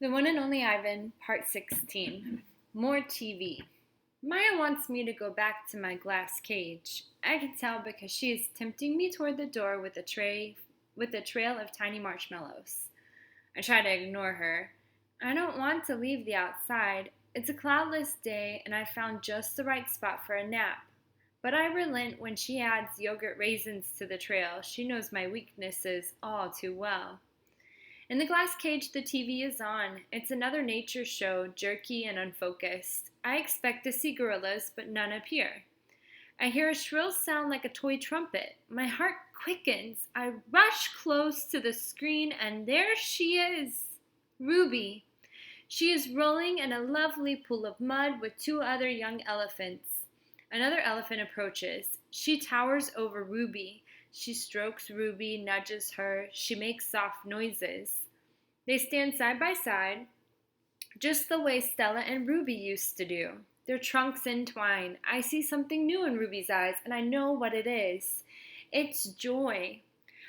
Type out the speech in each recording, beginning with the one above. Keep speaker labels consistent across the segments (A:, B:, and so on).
A: The One and Only Ivan, Part 16. More TV. Maya wants me to go back to my glass cage. I can tell because she is tempting me toward the door with a trail of tiny marshmallows. I try to ignore her. I don't want to leave the outside. It's a cloudless day and I found just the right spot for a nap. But I relent when she adds yogurt raisins to the trail. She knows my weaknesses all too well. In the glass cage, the TV is on. It's another nature show, jerky and unfocused. I expect to see gorillas, but none appear. I hear a shrill sound like a toy trumpet. My heart quickens. I rush close to the screen, and there she is, Ruby. She is rolling in a lovely pool of mud with two other young elephants. Another elephant approaches. She towers over Ruby. She strokes Ruby, nudges her. She makes soft noises. They stand side by side, just the way Stella and Ruby used to do. Their trunks entwine. I see something new in Ruby's eyes, and I know what it is. It's joy.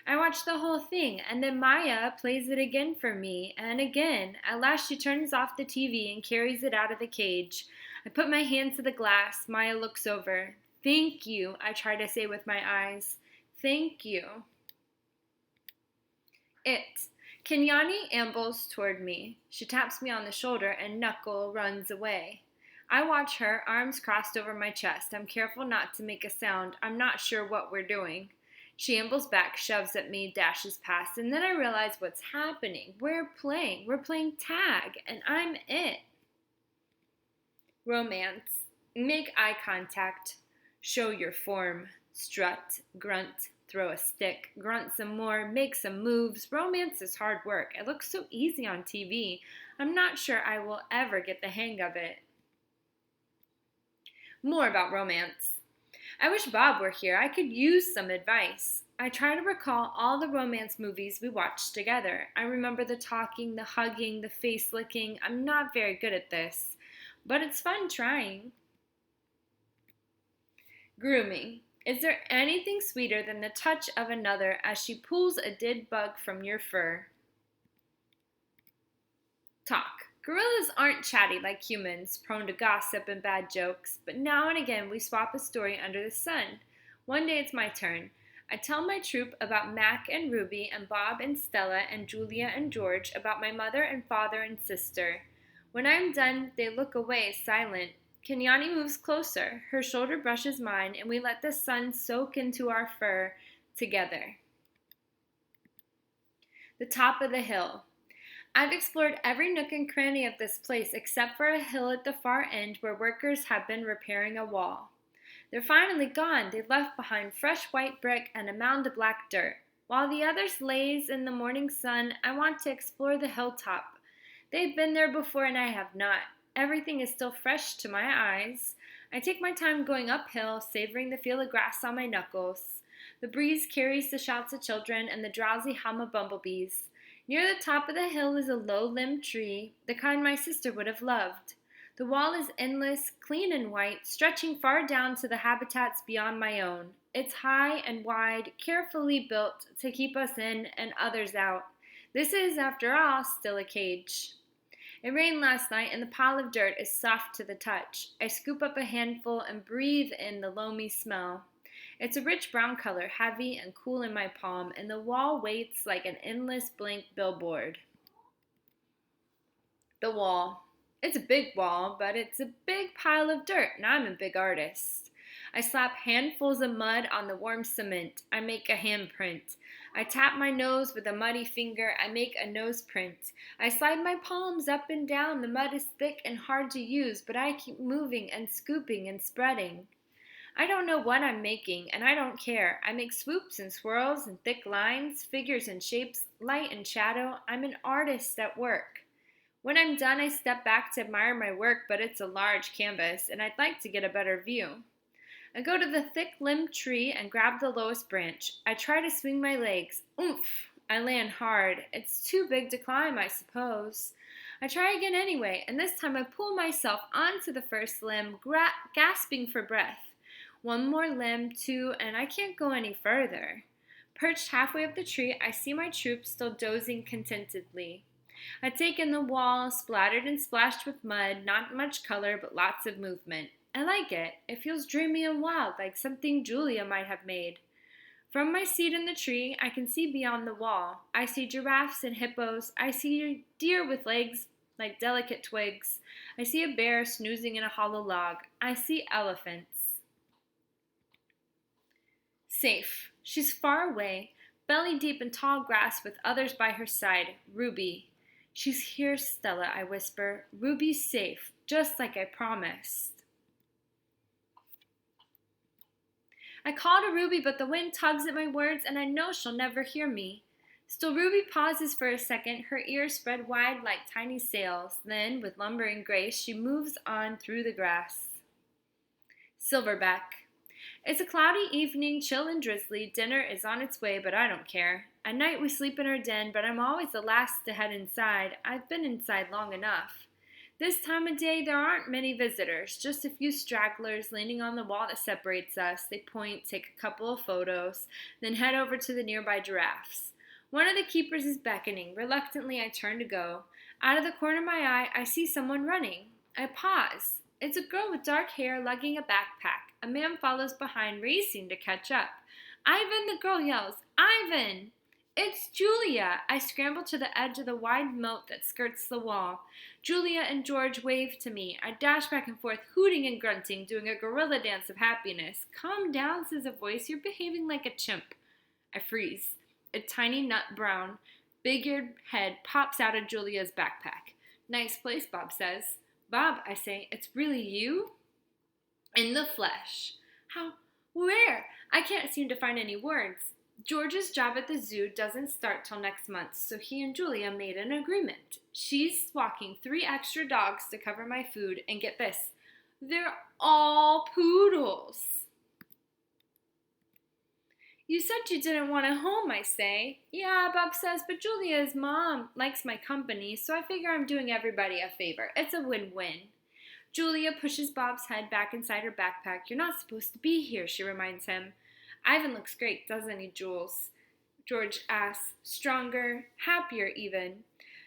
A: I watch the whole thing, and then Maya plays it again for me, and again. At last she turns off the TV and carries it out of the cage. I put my hand to the glass. Maya looks over. Thank you, I try to say with my eyes. Thank you. It. Kenyani ambles toward me. She taps me on the shoulder and Knuckle runs away. I watch her, arms crossed over my chest. I'm careful not to make a sound. I'm not sure what we're doing. She ambles back, shoves at me, dashes past, and then I realize what's happening. We're playing. We're playing tag, and I'm it. Romance. Make eye contact. Show your form. Strut, grunt, throw a stick, grunt some more, make some moves. Romance is hard work. It looks so easy on TV. I'm not sure I will ever get the hang of it. More about romance. I wish Bob were here. I could use some advice. I try to recall all the romance movies we watched together. I remember the talking, the hugging, the face licking. I'm not very good at this, but it's fun trying. Grooming. Is there anything sweeter than the touch of another as she pulls a dead bug from your fur? Talk. Gorillas aren't chatty like humans, prone to gossip and bad jokes, but now and again we swap a story under the sun. One day it's my turn. I tell my troop about Mac and Ruby and Bob and Stella and Julia and George, about my mother and father and sister. When I'm done, they look away, silent. Kenyani moves closer. Her shoulder brushes mine, and we let the sun soak into our fur together. The top of the hill. I've explored every nook and cranny of this place except for a hill at the far end where workers have been repairing a wall. They're finally gone. They left behind fresh white brick and a mound of black dirt. While the others laze in the morning sun, I want to explore the hilltop. They've been there before and I have not. Everything is still fresh to my eyes. I take my time going uphill, savoring the feel of grass on my knuckles. The breeze carries the shouts of children and the drowsy hum of bumblebees. Near the top of the hill is a low-limbed tree, the kind my sister would have loved. The wall is endless, clean and white, stretching far down to the habitats beyond my own. It's high and wide, carefully built to keep us in and others out. This is, after all, still a cage. It rained last night and the pile of dirt is soft to the touch. I scoop up a handful and breathe in the loamy smell. It's a rich brown color, heavy and cool in my palm, and the wall waits like an endless blank billboard. The wall. It's a big wall, but it's a big pile of dirt, and I'm a big artist. I slap handfuls of mud on the warm cement. I make a handprint. I tap my nose with a muddy finger. I make a nose print. I slide my palms up and down. The mud is thick and hard to use, but I keep moving and scooping and spreading. I don't know what I'm making, and I don't care. I make swoops and swirls and thick lines, figures and shapes, light and shadow. I'm an artist at work. When I'm done, I step back to admire my work, but it's a large canvas, and I'd like to get a better view. I go to the thick-limbed tree and grab the lowest branch. I try to swing my legs. Oomph! I land hard. It's too big to climb, I suppose. I try again anyway, and this time I pull myself onto the first limb, gasping for breath. One more limb, two, and I can't go any further. Perched halfway up the tree, I see my troop still dozing contentedly. I take in the wall, splattered and splashed with mud, not much color, but lots of movement. I like it. It feels dreamy and wild, like something Julia might have made. From my seat in the tree, I can see beyond the wall. I see giraffes and hippos. I see deer with legs like delicate twigs. I see a bear snoozing in a hollow log. I see elephants. Safe. She's far away, belly deep in tall grass with others by her side. Ruby. She's here, Stella, I whisper. Ruby's safe, just like I promised. I call to Ruby, but the wind tugs at my words, and I know she'll never hear me. Still, Ruby pauses for a second, her ears spread wide like tiny sails. Then, with lumbering grace, she moves on through the grass. Silverback. It's a cloudy evening, chill and drizzly. Dinner is on its way, but I don't care. At night we sleep in our den, but I'm always the last to head inside. I've been inside long enough. This time of day there aren't many visitors, just a few stragglers leaning on the wall that separates us. They point, take a couple of photos, then head over to the nearby giraffes. One of the keepers is beckoning. Reluctantly I turn to go. Out of the corner of my eye I see someone running. I pause. It's a girl with dark hair lugging a backpack. A man follows behind, racing to catch up. Ivan, the girl yells. Ivan! It's Julia! I scramble to the edge of the wide moat that skirts the wall. Julia and George wave to me. I dash back and forth, hooting and grunting, doing a gorilla dance of happiness. Calm down, says a voice. You're behaving like a chimp. I freeze. A tiny nut brown, big-eared head pops out of Julia's backpack. Nice place, Bob says. Bob, I say, it's really you? In the flesh. How? Where? I can't seem to find any words. George's job at the zoo doesn't start till next month, so he and Julia made an agreement. She's walking 3 extra dogs to cover my food, and get this, they're all poodles. You said you didn't want a home, I say. Yeah, Bob says, but Julia's mom likes my company, so I figure I'm doing everybody a favor. It's a win-win. Julia pushes Bob's head back inside her backpack. You're not supposed to be here, she reminds him. Ivan looks great, doesn't he, Jules? George asks. Stronger, happier even.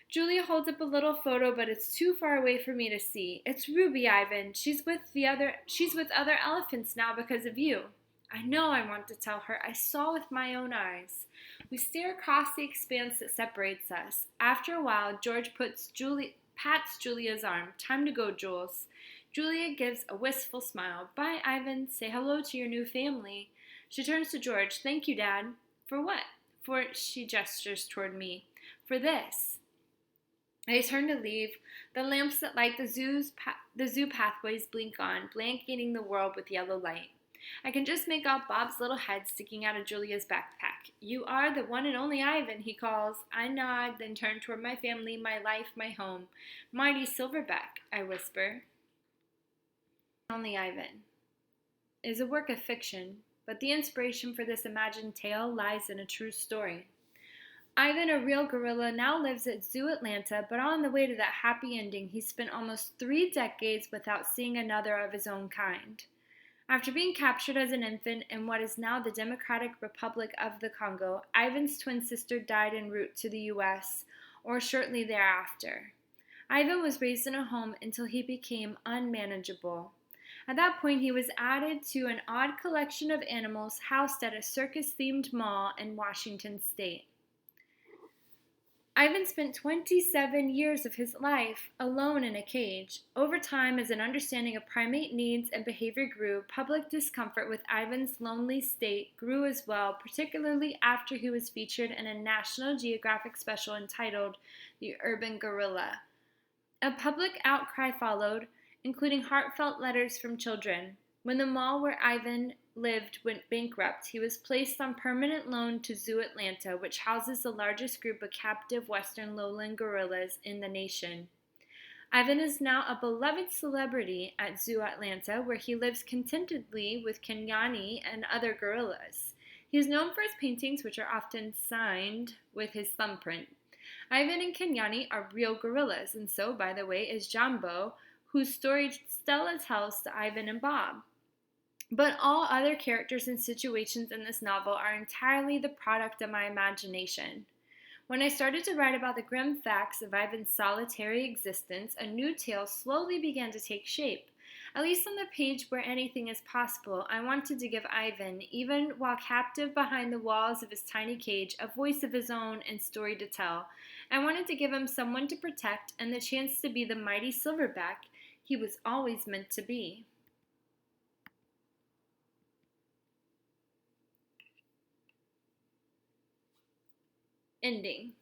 A: Julia holds up a little photo, but it's too far away for me to see. It's Ruby, Ivan. She's with other elephants now because of you. I know, I want to tell her. I saw with my own eyes. We stare across the expanse that separates us. After a while, George pats Julia's arm. Time to go, Jules. Julia gives a wistful smile. Bye, Ivan. Say hello to your new family. She turns to George. Thank you, Dad. For what? She gestures toward me. For this. I turn to leave. The lamps that light the zoo pathways blink on, blanketing the world with yellow light. I can just make out Bob's little head sticking out of Julia's backpack. You are the one and only Ivan, he calls. I nod, then turn toward my family, my life, my home. Mighty Silverback, I whisper. Only Ivan is a work of fiction, but the inspiration for this imagined tale lies in a true story. Ivan, a real gorilla, now lives at Zoo Atlanta, but on the way to that happy ending, he spent almost 3 decades without seeing another of his own kind. After being captured as an infant in what is now the Democratic Republic of the Congo, Ivan's twin sister died en route to the U.S., or shortly thereafter. Ivan was raised in a home until he became unmanageable. At that point, he was added to an odd collection of animals housed at a circus-themed mall in Washington state. Ivan spent 27 years of his life alone in a cage. Over time, as an understanding of primate needs and behavior grew, public discomfort with Ivan's lonely state grew as well, particularly after he was featured in a National Geographic special entitled The Urban Gorilla. A public outcry followed, including heartfelt letters from children. When the mall where Ivan lived went bankrupt, he was placed on permanent loan to Zoo Atlanta, which houses the largest group of captive western lowland gorillas in the nation. Ivan is now a beloved celebrity at Zoo Atlanta, where he lives contentedly with Kenyani and other gorillas. He is known for his paintings, which are often signed with his thumbprint. Ivan and Kenyani are real gorillas, and so, by the way, is Jambo, whose story Stella tells to Ivan and Bob. But all other characters and situations in this novel are entirely the product of my imagination. When I started to write about the grim facts of Ivan's solitary existence, a new tale slowly began to take shape. At least on the page where anything is possible, I wanted to give Ivan, even while captive behind the walls of his tiny cage, a voice of his own and story to tell. I wanted to give him someone to protect and the chance to be the mighty silverback he was always meant to be. Ending.